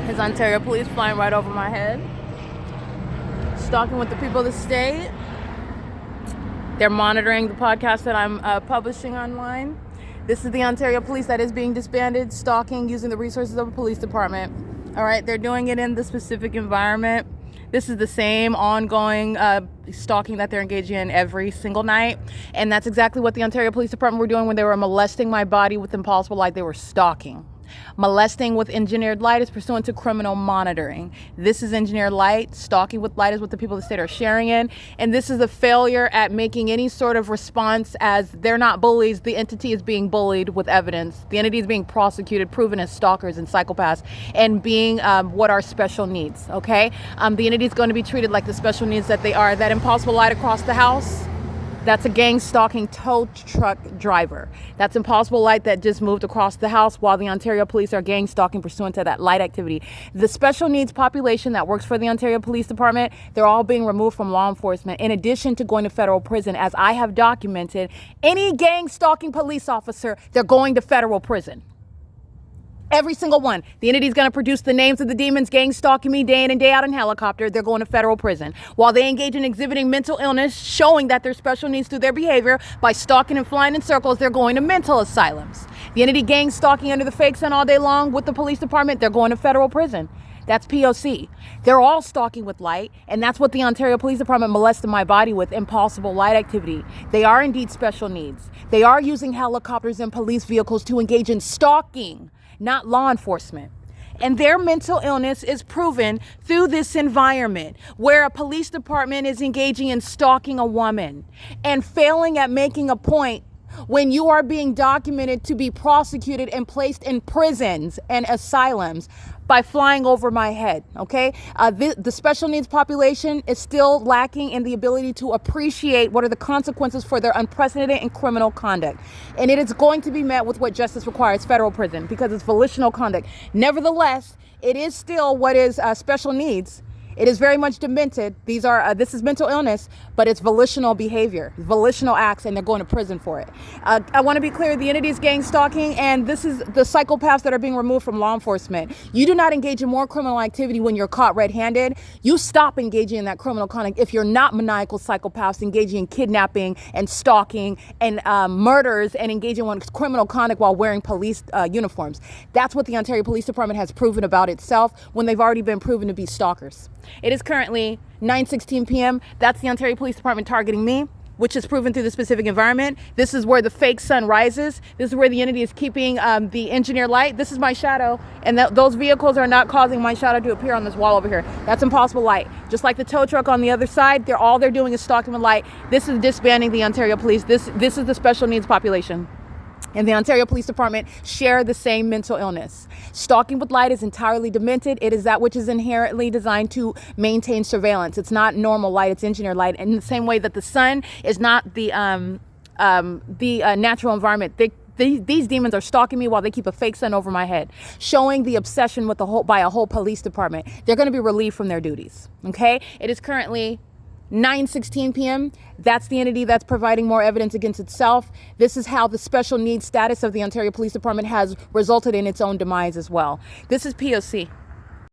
His Ontario police flying right over my head. Stalking with the people of the state. They're monitoring the podcast that I'm publishing online. This is the Ontario police that is being disbanded, stalking using the resources of a police department. All right, they're doing it in the specific environment. This is the same ongoing stalking that they're engaging in every single night. And that's exactly what the Ontario Police Department were doing when they were molesting my body with impossible light. They were stalking. Molesting with engineered light is pursuant to criminal monitoring. This is engineered light. Stalking with light is what the people of the state are sharing in. And this is a failure at making any sort of response, as they're not bullies. The entity is being bullied with evidence. The entity is being prosecuted, proven as stalkers and psychopaths, and being what are special needs, okay? The entity is going to be treated like the special needs that they are. That impossible light across the house, that's a gang stalking tow truck driver. That's impossible light that just moved across the house while the Ontario police are gang stalking pursuant to that light activity. The special needs population that works for the Ontario Police Department, they're all being removed from law enforcement. In addition to going to federal prison, as I have documented, any gang stalking police officer, they're going to federal prison. Every single one. The entity is going to produce the names of the demons gang stalking me day in and day out in helicopter. They're going to federal prison. While they engage in exhibiting mental illness, showing that there's special needs through their behavior by stalking and flying in circles, they're going to mental asylums. The entity gang stalking under the fake sun all day long with the police department, they're going to federal prison. That's P.O.C. They're all stalking with light, and that's what the Ontario Police Department molested my body with, impossible light activity. They are indeed special needs. They are using helicopters and police vehicles to engage in stalking, not law enforcement. And their mental illness is proven through this environment where a police department is engaging in stalking a woman and failing at making a point when you are being documented to be prosecuted and placed in prisons and asylums by flying over my head, okay? The special needs population is still lacking in the ability to appreciate what are the consequences for their unprecedented and criminal conduct. And it is going to be met with what justice requires, federal prison, because it's volitional conduct. Nevertheless, it is still what is special needs. It is very much demented. This is mental illness, but it's volitional behavior, volitional acts, and they're going to prison for it. I want to be clear, the entity is gang stalking, and this is the psychopaths that are being removed from law enforcement. You do not engage in more criminal activity when you're caught red-handed. You stop engaging in that criminal conduct if you're not maniacal psychopaths engaging in kidnapping and stalking and murders and engaging in criminal conduct while wearing police uniforms. That's what the Ontario Police Department has proven about itself when they've already been proven to be stalkers. It is currently 9:16 p.m. That's the Ontario Police Department targeting me, which is proven through the specific environment. This is where the fake sun rises. This is where the entity is keeping the engineered light. This is my shadow, and those vehicles are not causing my shadow to appear on this wall over here. That's impossible light. Just like the tow truck on the other side, all they're doing is stalking with light. This is disbanding the Ontario Police. This is the special needs population. And the Ontario Police Department share the same mental illness. Stalking with light is entirely demented. It is that which is inherently designed to maintain surveillance. It's not normal light, it's engineered light. In the same way that the sun is not the natural environment. These demons are stalking me while they keep a fake sun over my head, showing the obsession with by a whole police department. They're going to be relieved from their duties, okay? It is currently 9:16 p.m. That's the entity that's providing more evidence against itself. This is how the special needs status of the Ontario Police Department has resulted in its own demise as well. This is P.O.C.